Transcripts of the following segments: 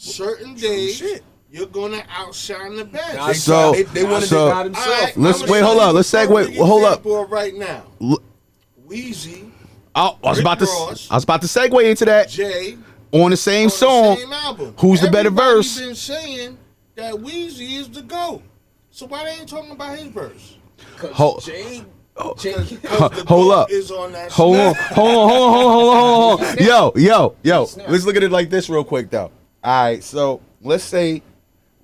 certain days you're gonna outshine the best. They wanted to God himself. Right, let's wait. Hold up. Let's segue. Hold up. Right now, Weezy. I was about to segue into that. Jay on the same song. Same album. Who's the better verse? Been saying that Weezy is the GOAT. So why they ain't talking about his verse? Hold up. Hold on. Yo. Let's look at it like this real quick, though. All right, so let's say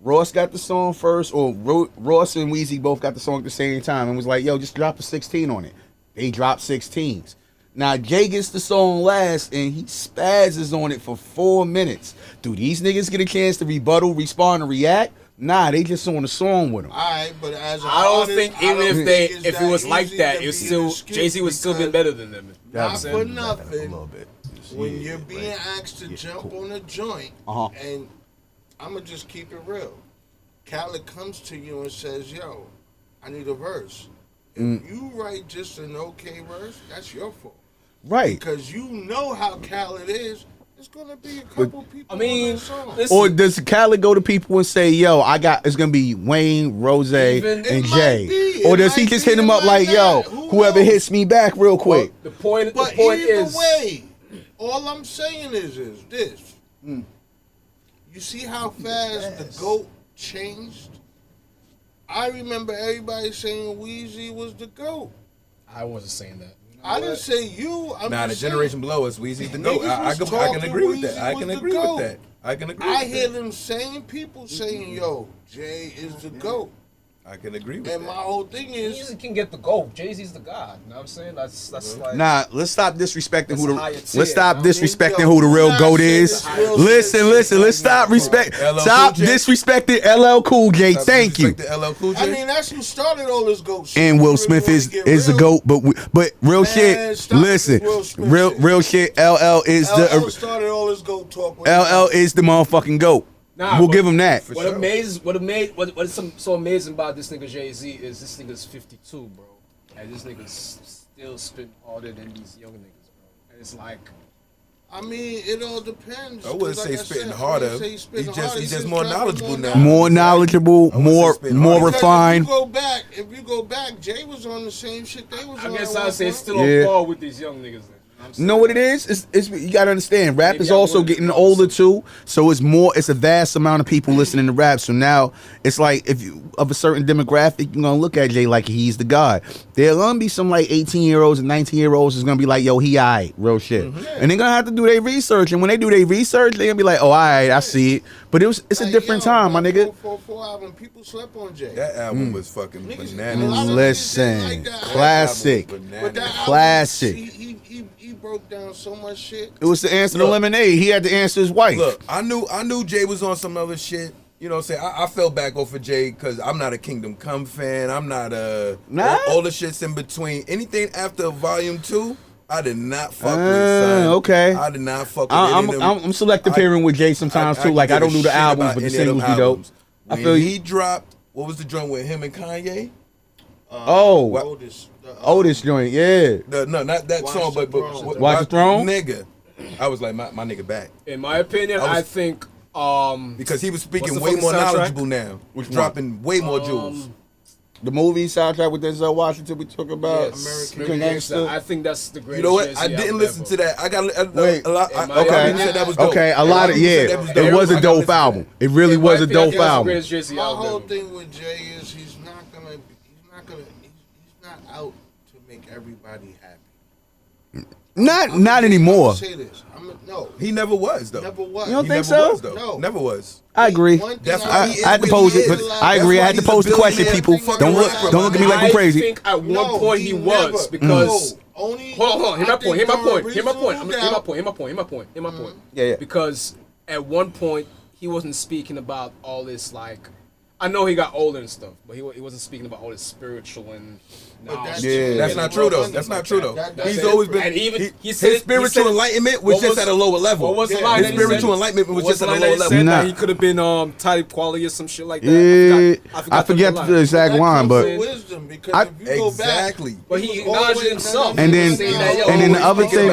Ross got the song first, or Ross and Weezy both got the song at the same time and was like, yo, just drop a 16 on it. They dropped 16s. Now, Jay gets the song last, and he spazzes on it for 4 minutes. Do these niggas get a chance to rebuttal, respond, and react? Nah, they just on the song with him. All right, but as I don't think even if it was like that, it still Jay-Z would still been better than them. Not for nothing. A little bit. When you're being asked to jump on a joint, and I'm going to just keep it real. Khaled comes to you and says, yo, I need a verse. If you write just an okay verse, that's your fault. Right. Because you know how Khaled is. It's going to be a couple people on that song. Or does Khaled go to people and say, yo, it's going to be Wayne, Rose, and Jay? Or does he just hit him up like, yo, whoever hits me back real quick? The point either is... way, all I'm saying is this. You see how fast the GOAT changed? I remember everybody saying Weezy was the GOAT. I wasn't saying that. I didn't say you. The generation below us, Weezy's the GOAT. I can agree with that. I can agree with that. I hear them same people saying, yo, Jay is the GOAT. I can agree with that. And my whole thing is... Weezy can get the GOAT. Jay-Z's the God. You know what I'm saying? That's like... Nah, let's stop disrespecting who the real GOAT is. Listen, let's stop disrespecting LL Cool J. Thank you. I mean, that's who started all this GOAT shit. And Will Smith is the GOAT, but real shit, listen, real shit, LL is LL started all this GOAT talk. LL is the motherfucking GOAT. We'll give him that. What is so amazing about this nigga Jay-Z is this nigga's 52, bro. And this nigga's still spitting harder than these young niggas, bro. And it's like... I mean, it all depends. I wouldn't say spitting harder. He's just more knowledgeable now. More knowledgeable, more refined. If you go back, Jay was on the same shit they was on. I guess I'd say it's still on par with these young niggas. You know what it is? It's you gotta understand. Rap is also getting older too, so it's a vast amount of people listening to rap. So now it's like if you of a certain demographic, you're gonna look at Jay like he's the god. There's gonna be some like 18-year-olds and 19-year-olds is gonna be like, yo, he aight, real shit. And they're gonna have to do their research. And when they do their research, they're gonna be like, oh, alright, I see it. But it's a different time, my nigga. 444 album, people slept on Jay. That album was fucking bananas. Listen, classic. Classic. He broke down so much shit. It was the answer to Lemonade. He had to answer his wife. Look, I knew Jay was on some other shit. You know what I'm saying? I fell back off of Jay because I'm not a Kingdom Come fan. I'm not all the shits in between. Anything after Volume 2, I did not fuck with, son. Okay. I did not fuck with I'm selective hearing with Jay sometimes too. Like I don't do the albums, but the singles be dope. I feel he dropped, what was the joint with him and Kanye? Otis joint, yeah. No, not that song, but Watch the Throne? Nigga. I was like, my nigga back. In my opinion, I think... because he was speaking way more knowledgeable now. Was dropping way more jewels. The movie soundtrack with Denzel Washington we talk about. Yes. American Gangster. I think that's the greatest. You know what? I didn't listen to that. I got a lot. That was dope. Okay, a lot of it was a dope album. It really was a dope album. My whole thing with Jay is he's not out to make everybody happy. Not anymore. No, he never was though. Never was. You don't think so? No, never was. I agree. I had to pose it, but I agree. I had to pose the question. People don't look at me like I'm crazy. I think at one point he was because. Hold on. Hear my point. Yeah. Because at one point he wasn't speaking about all this like I know he got older and stuff, but he wasn't speaking about all this spiritual and. That's not true though. That's not true though. He's always been. And even his spiritual enlightenment was just at a lower level. What was the line? His spiritual enlightenment was just at a lower level. Said that he could have been type quality or some shit like that. Yeah, I forget the exact line, but wisdom, because if you go back, but he acknowledged himself. And then the other thing,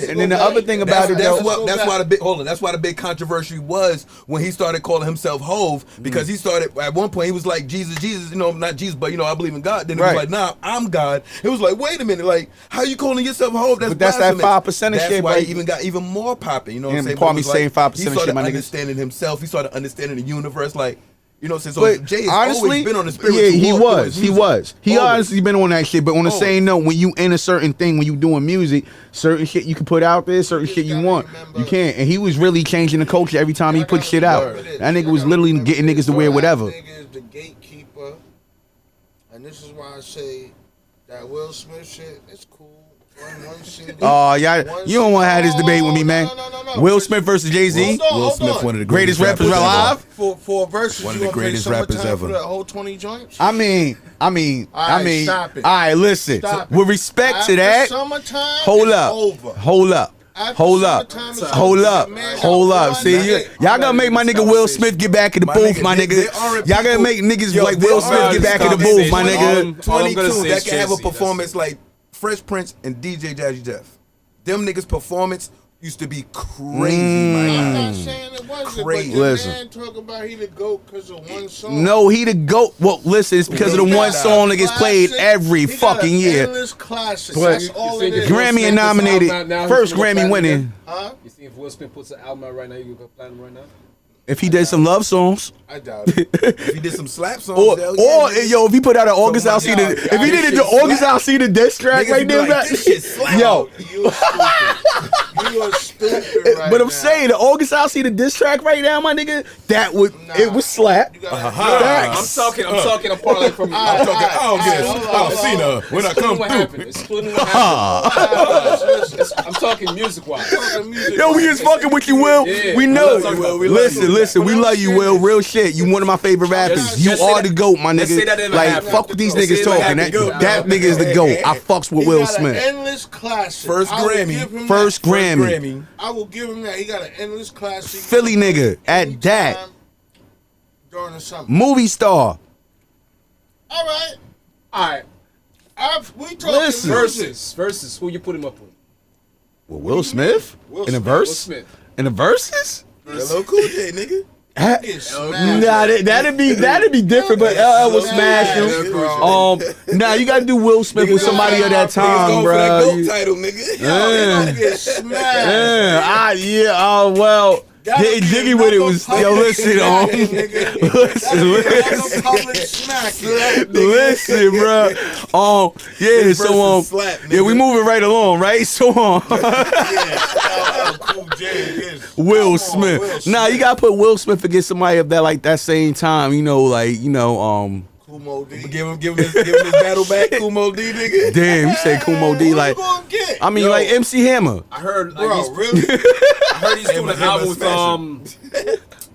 and then the other thing about it, that's why the big controversy was when he started calling himself Hove, because he started at one point he was like Jesus, you know, not Jesus, but you know, I believe in God. Then he was like, nah, I'm God. It was like, wait a minute, like, how you calling yourself Hove? That's that 5% shit. That's why he even got even more popping. You know what I'm saying? Pardon me saying 5% he shit, started my nigga. understanding himself. He started understanding the universe, like. You know, so Jay has honestly, always been on the spiritual. Yeah, he walk was. He honestly been on that shit. But on the same note, when you in a certain thing, when you doing music, certain shit you can put out there, certain shit you want, you can't. And he was really changing the culture every time he put shit out. That nigga was literally getting niggas to wear whatever. That nigga is the gatekeeper, and this is why I say that Will Smith shit is cool. One CD. Oh, y'all, you don't want to have this debate with me, man. No. Will Smith versus Jay-Z. Will Smith, one of the greatest rappers alive. For verses, one of the greatest rappers ever. For the whole 20 joints. I mean. Stop it. All right, listen. With respect to that, hold up. See, y'all gonna make my nigga Will Smith get back in the booth, my nigga. Y'all gonna make niggas like Will Smith get back in the booth, my nigga. 22 that can have a performance like Fresh Prince and DJ Jazzy Jeff. Them niggas' performance used to be crazy, I'm not saying it wasn't, crazy. but the man talk about he the GOAT because of one song. No, he the GOAT. Well, listen, it's because of the one song that gets played every fucking year. Endless classics. That's all it is. Grammy nominated, first Grammy winning. Huh? You see, if Will Smith puts an album out right now, you can go platinum right now. If he did some love songs, I doubt it. If he did some slap songs, if he put out an August I'll see the, if he did the August I'll see the diss track right there, like, this shit slap. yo, You are stupid right but I'm now. saying the August I'll see the diss track right now, my nigga, that would it was slap. I'm talking a parlay from you. I'm talking Cena when I come through. Excluding what happened. I'm talking music-wise. Yo, we is fucking with you, Will. Yeah. We know. Listen, we But love I'm you, saying- Will. Real shit. You one of my favorite rappers. You Just say are the that- GOAT, my let's say that nigga. never Like, happened. fuck what these Let's say niggas it talking. never happened. That nigga is the GOAT. I fucks with He Will got an Smith. endless classic. First I will Grammy. give him First that. Grammy. I will give him that. He got an endless classic. Philly nigga at Anytime that. During the summer. Movie star. All right. We talking Listen. Versus. Who you put him up with? Well, Will Smith? In a verse? Will Smith. In the verses? Hello, Cool J, nigga. That'd be different, but LL will smash him. You gotta do Will Smith with somebody of that time, bro. That GOAT title, nigga. Gonna get smashed. Well, getting jiggy with it was listen, listen, bro. We moving right along, right? So Will Smith. Nah, you gotta put Will Smith against somebody of that like that same time, Kumo D. Give him his battle back, Kumo D, nigga. Damn, you say Kumo D like like MC Hammer. I heard, Bro, really? I heard he's doing an album with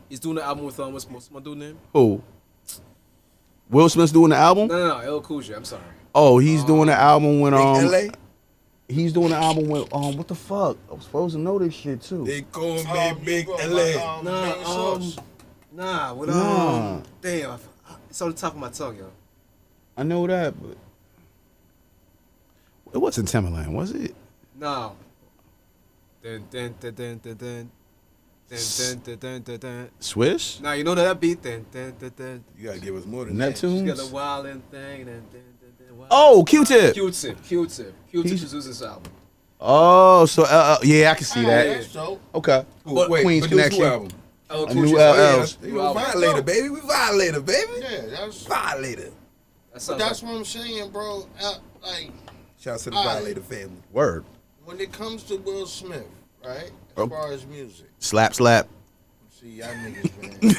He's doing an album with what's my dude name? Who? Will Smith's doing the album? No, El Cool J. I'm sorry. Oh, he's doing the album with LA? He's doing the album with what the fuck? I was supposed to know this shit too. They call me Big LA. Damn, it's on the top of my tongue, yo. I know that, but it wasn't Timberland, was it? No. Swish? Now you know that beat. You You gotta give us more than Neptunes? got the wildin' thing. Oh, Q-Tip. Q-Tip produced this album. Oh, so I can see that. That's dope. Okay. Queen's Connection. Album? A new LLs. You know, Violator, baby. We Violator, baby. Yeah, that's Violator. that's what I'm saying, bro. Like, Shout out to the Violator family. Word. when it comes to Will Smith, right? As far as music, Slap. see y'all niggas, man.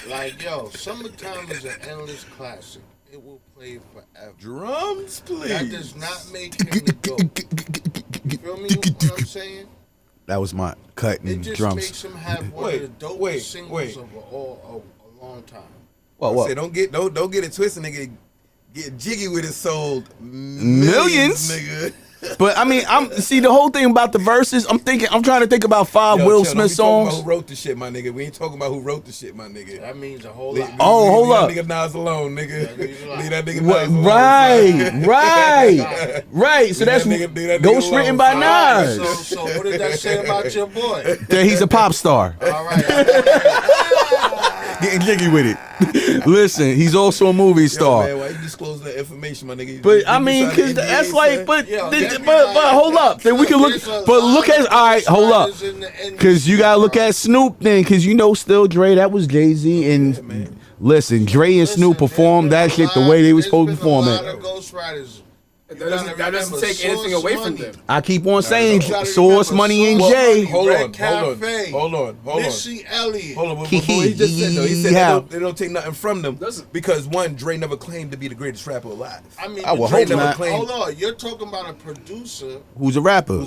Like, yo, Summertime is an endless classic. It will play forever. Drums, please. That does not make him the GOAT. You feel me? What I'm saying? That was my cut It and just drums. makes him have one of the dopest singles of a long on time. What? Say, don't get it twisted, nigga. Get jiggy with it, sold Millions? nigga. But I mean, see the whole thing about the verses. I'm trying to think about 5 Will Smith songs. Who wrote the shit, my nigga? We ain't talking about who wrote the shit, my nigga. That means a whole lot. Hold up. Leave that nigga Nas alone, nigga. Leave that nigga What? Nas alone. Right. So that's ghost written by Nas. So what did that say about your boy? That he's a pop star. All right. Getting jiggy with it. Listen, he's also a movie star. Yo, man, why you disclose that information, my nigga? But I mean, cause that's like, but hold up. Then we can look. But look at, all right, hold up. Cause you gotta look at Snoop then, cause you know, still Dre, that was Jay-Z, and listen, Dre and Snoop performed that shit the way they was supposed to perform it. That doesn't take anything away from them. I keep on saying Source, Money, and Jay. Hold on. Missy Elliott. Hold on. Before he just said though, he said they don't take nothing from them because one, Dre never claimed to be the greatest rapper alive. I mean, Dre never claimed. Hold on, you're talking about a producer who's a rapper.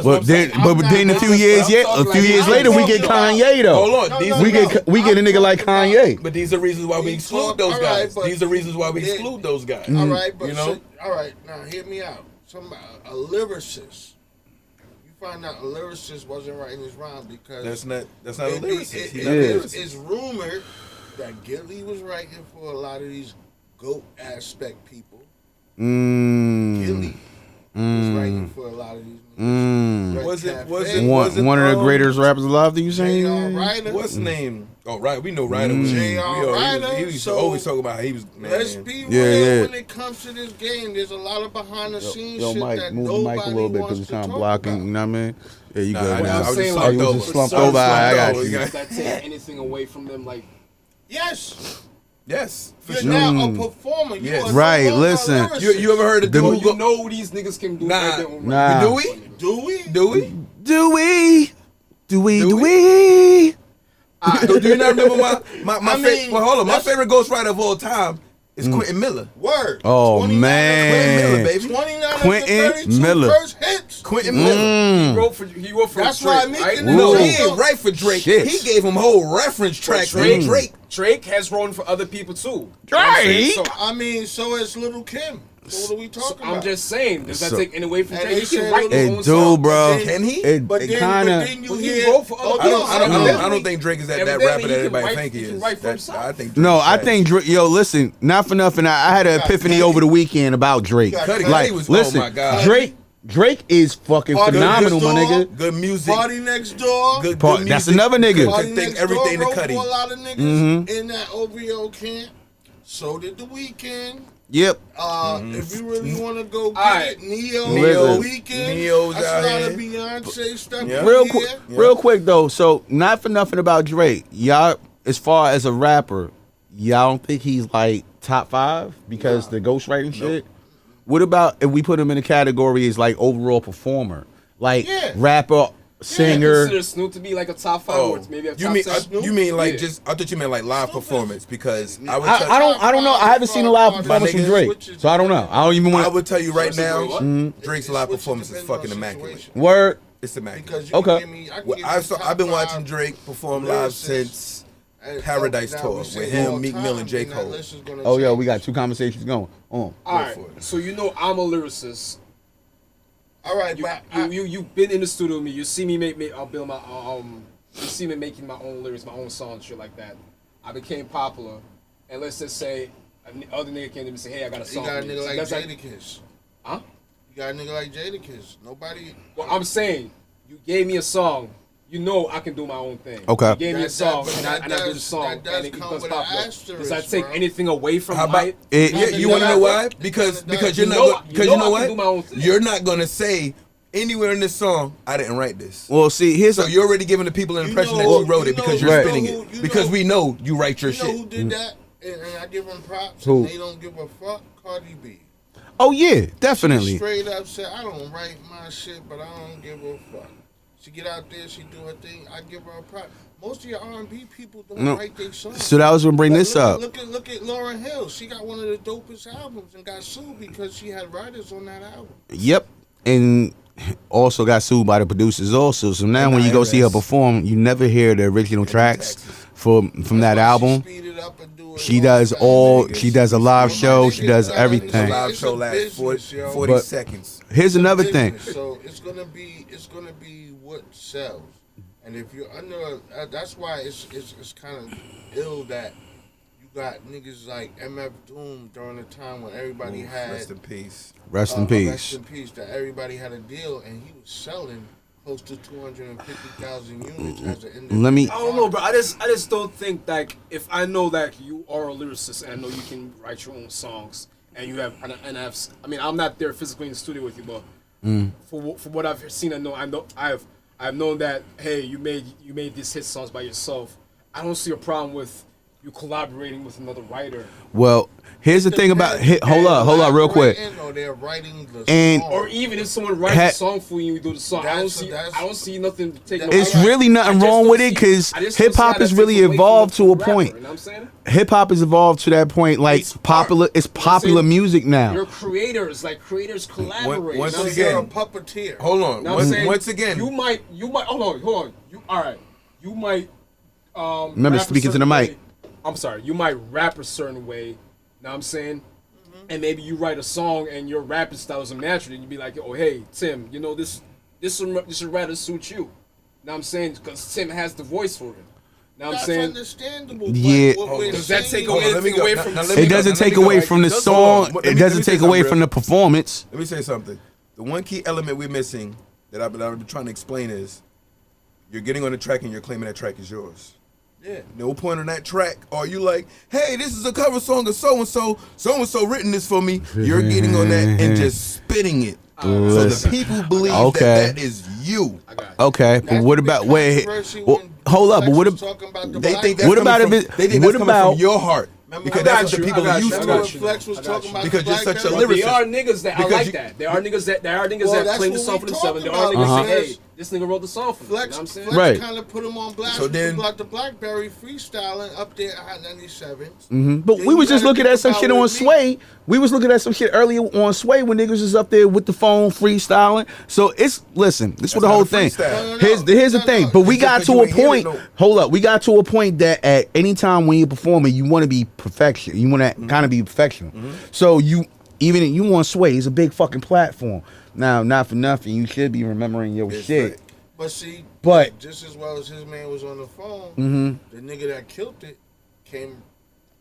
But then a few years later, we get Kanye though. Hold on, we get a nigga like Kanye. But these are reasons why we exclude those guys. These are reasons why we exclude those guys. All right, but you know. All right, now hear me out. A lyricist. You find out a lyricist wasn't writing his rhyme because that's not a lyricist. It's rumored that Gilly was writing for a lot of these GOAT aspect people. Gilly was writing for a lot of these. Was it one of the greatest rappers alive? Do you say? What's his name? Oh, right. We know Ryder was J.R. Ryder. He used to always talk about how he was. Man, let's be real. When it comes to this game, there's a lot of behind the scenes shit Mike, that move nobody the mic a little bit because it's kind of blocking. About. You know what I mean? Yeah, you good now. I was just slumped over. I got you. Does that take anything away from them? Like, yes. Yes, you're now a performer. Yes. Right, listen. You ever heard of dude? You know these niggas can do. Nah. Do we? Do you not remember my favorite? Well, hold on. My favorite ghostwriter of all time is Quentin Miller. Word. Oh man, Quentin Miller, baby. 29 Quentin Miller. First hits. Quentin Miller. He wrote for That's Drake, why Meek right? and No, he ain't write for Drake. Shit. He gave him whole reference tracks for Drake has written for other people too. Drake. So is Little Kim. So what are we talking about? I'm just saying, does that take any away from Drake? He can can write his own It song. do, bro. Can he? It kind of. He wrote for other people. I don't think Drake is that rapper that everybody think he is. I think. No, I think Drake. Yo, listen, not for nothing. I had an epiphany over the weekend about Drake. Like, listen, oh my God. Drake is fucking phenomenal, my nigga. Good music. Party Next Door. Good music. That's another nigga. Party Next everything Door to Cudi. wrote for a lot of niggas in that OVO camp. So did The Weeknd. Yep. If you really want to go get it, Neo, Weeknd, Neo's that's out a lot here. of Beyonce stuff. Yeah. Real quick though. So not for nothing about Drake. Y'all, as far as a rapper, y'all don't think he's like top 5 because the ghostwriting shit? What about if we put him in a category as like overall performer, like rapper, singer? Consider Snoop to be like a top 5 or maybe a top 10. You mean like just? I thought you meant like live performance because I don't know. I haven't seen a live performance from Drake, so I don't know. I don't even want. I would tell you right now, Drake's live performance is fucking immaculate. Word. It's immaculate. Okay. I've been watching Drake perform live since Paradise Tour with him, Meek Mill, and J. Cole. Oh yeah, we got 2 conversations going. All right. So you know I'm a lyricist. All right, you've been in the studio with me. You see me I'll build my you see me making my own lyrics, my own songs, shit like that. I became popular, and let's just say other nigga came to me and say, "Hey, I got a song." You got a nigga like Jadakiss. Jadakiss. Huh? You got a nigga like Jadakiss. Nobody. Well, I'm saying you gave me a song. You know I can do my own thing. Okay. You gave me a song, and I do the song, and it becomes popular. Does that take anything away from hype? You want to know why? Because you're not. Because you know what? You're not gonna say anywhere in this song, I didn't write this. Well, see, so you're already giving the people an impression that you wrote it because you're spinning it. Because we know you write your shit. You know who did that? And I give them props. Who? And they don't give a fuck. Cardi B. Oh yeah, definitely. She straight up said, I don't write my shit, but I don't give a fuck. She get out there, she do her thing. I give her a prop. Most of your R&B people don't write their songs. So that was gonna bring this up. Look at Lauryn Hill. She got one of the dopest albums and got sued because she had writers on that album. Yep, and also got sued by the producers also. So now when you go see her perform, you never hear the original tracks. from that album. She does a live show. She does everything. Live show lasts 40 seconds. Here's another thing. So it's gonna be what sells, and if you're under, that's why it's kind of ill that you got niggas like MF Doom during the time when everybody had rest in peace. Rest in peace. Rest in peace. That everybody had a deal, and he was selling close to 250,000 units as an individual. I don't know, bro. I just don't think like if I know that you are a lyricist and I know you can write your own songs and you have I mean I'm not there physically in the studio with you, but for what I've seen and know I've known that hey you made these hit songs by yourself. I don't see a problem with you collaborating with another writer. Well, here's the thing about hold up real quick. Or they're writing the and song. Or even if someone writes a song for you, you do the song. I don't see nothing to take. It's really nothing wrong with it because hip hop has really evolved to a point. You know what I'm saying? Hip hop has evolved to that point. Like it's popular music now. You're creators, creators collaborate. Once So again, you're a puppeteer. hold on. Once again, you might hold on. You might Remember speaking to the mic. I'm sorry. You might rap a certain way. Know what I'm saying? And maybe you write a song and your rapping style is unnatural, and you be like, oh hey Tim, you know this would rather suit you. Know what I'm saying? Because Tim has the voice for it. Know what I'm saying? That's understandable. Yeah. Does that take away from It doesn't take away from the song. It doesn't take away from the performance. Let me say something. The one key element we're missing that I've been trying to explain is you're getting on the track and you're claiming that track is yours. Yeah. No point on that track. Are you like, hey, this is a cover song of so-and-so written this for me. You're getting on that and just spitting it. So the people believe that is you. Okay, but what about hold up, but what about they think that's coming from your heart. Because that's what the people are used to. Flex was talking about because you're such a There lyricist. are niggas that I like that. There are niggas that claim the song for themselves. There are niggas that say, hey, this nigga wrote the song for me. Flex, You know what I'm saying? Flex kind of put him on blast. So then, like the Blackberry freestyling up there at Hot 97. But we was just looking at some shit on Sway. We was looking at some shit earlier on Sway when niggas was up there with the phone freestyling. So this is what the whole thing. Here's the thing. But we got to a point. Hold up. We got to a point that at any time when you're performing, you want to be perfection. You want to kind of be professional. So you want Sway. It's a big fucking platform. Now, not for nothing, you should be remembering your shit. Right. But see, but just as well as his man was on the phone, the nigga that killed it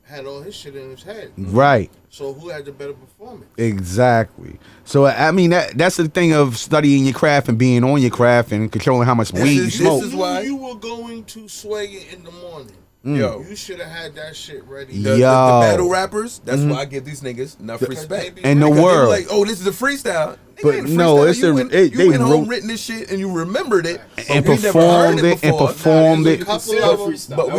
had all his shit in his head. Right. So who had the better performance? Exactly. So I mean that's the thing of studying your craft and being on your craft and controlling how much weed you smoke. This is why you were going to Sway it in the morning. Yo, you should have had that shit ready. The battle rappers, that's why I give these niggas enough respect. In the world. Like, oh, this is a freestyle. But no, it's you went home, wrote written this shit and you remembered it and performed it and performed it. But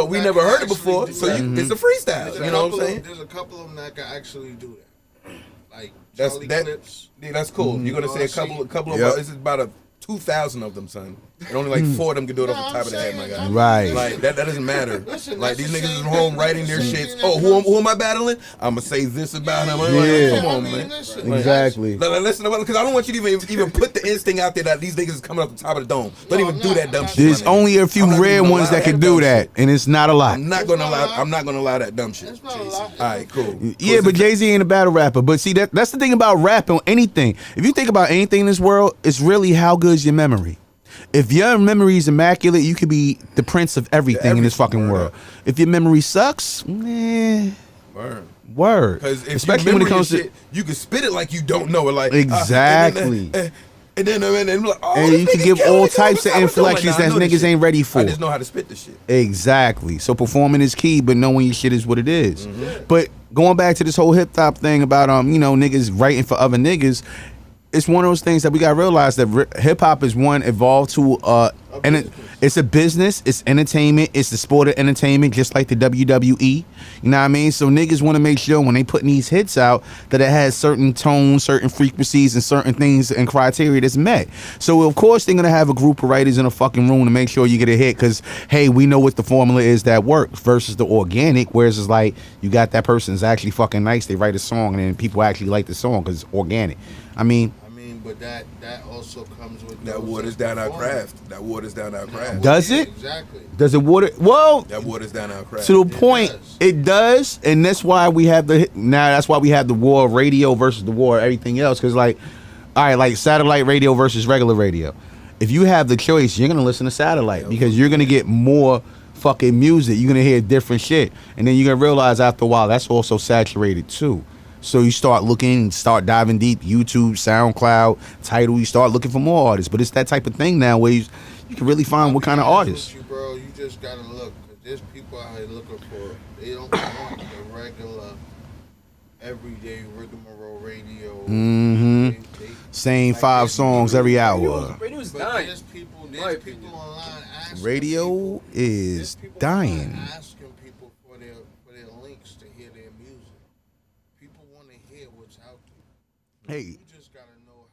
we never heard it before, so it's a freestyle. You know what I'm saying? There's a couple of them that can actually do that. Like that's Charlie Clips. Yeah, that's cool. You're gonna say a couple of this is about 2,000 of them, son. And only like 4 of them can do it off the top of the head, my guy. Right. Like that doesn't matter. Like these niggas is home writing their shit. Oh, who am I battling? I'm gonna say this about him. Yeah. Come on, man. Exactly. Listen, because I don't want you to even put the instinct out there that these niggas is coming off the top of the dome. Don't even do that dumb shit. There's only a few rare ones that can do that, and it's not a lot. I'm not gonna allow that dumb shit. That's not a lot. All right, cool. Yeah, but Jay-Z ain't a battle rapper. But see, that's the thing about rap on anything. If you think about anything in this world, it's really how good is your memory. If your memory is immaculate, you could be the prince of everything in this fucking world. If your memory sucks, word. Because especially when it comes to shit, you can spit it like you don't know it, like exactly. And then like, oh, and you can give all types of inflections that niggas ain't ready for. I just know how to spit the shit. Exactly. So performing is key, but knowing your shit is what it is. But going back to this whole hip hop thing about niggas writing for other niggas. It's one of those things that we gotta realize that hip hop is evolved to and it's a business, it's entertainment, it's the sport of entertainment, just like the WWE. You know what I mean? So niggas want to make sure when they putting these hits out that it has certain tones, certain frequencies, and certain things and criteria that's met. So of course they're gonna have a group of writers in a fucking room to make sure you get a hit, because hey, we know what the formula is that works versus the organic, whereas it's like you got that person's actually fucking nice, they write a song and then people actually like the song because it's organic. I mean, but that also comes with that waters down our craft. That waters down our craft. Does it? Exactly. Does it water? Well, that waters down our craft. To the point, it does, and that's why we have that's why we have the war of radio versus the war of everything else. Because like, all right, like satellite radio versus regular radio. If you have the choice, you're gonna listen to satellite because you're gonna get more fucking music. You're gonna hear different shit, and then you're gonna realize after a while that's also saturated too. So you start looking, start diving deep, YouTube, SoundCloud, Tidal. You start looking for more artists, but it's that type of thing now where you can really find what kind of artists. You, bro, you just gotta look. Cause there's people out here looking for. They don't want the regular, everyday rigmarole radio. Mm-hmm. Same like 5 songs every hour. Radio's dying. There's people online asking. Radio is dying. Asking people for their links to hear their music. People want to hear what's out there. Hey. You just gotta know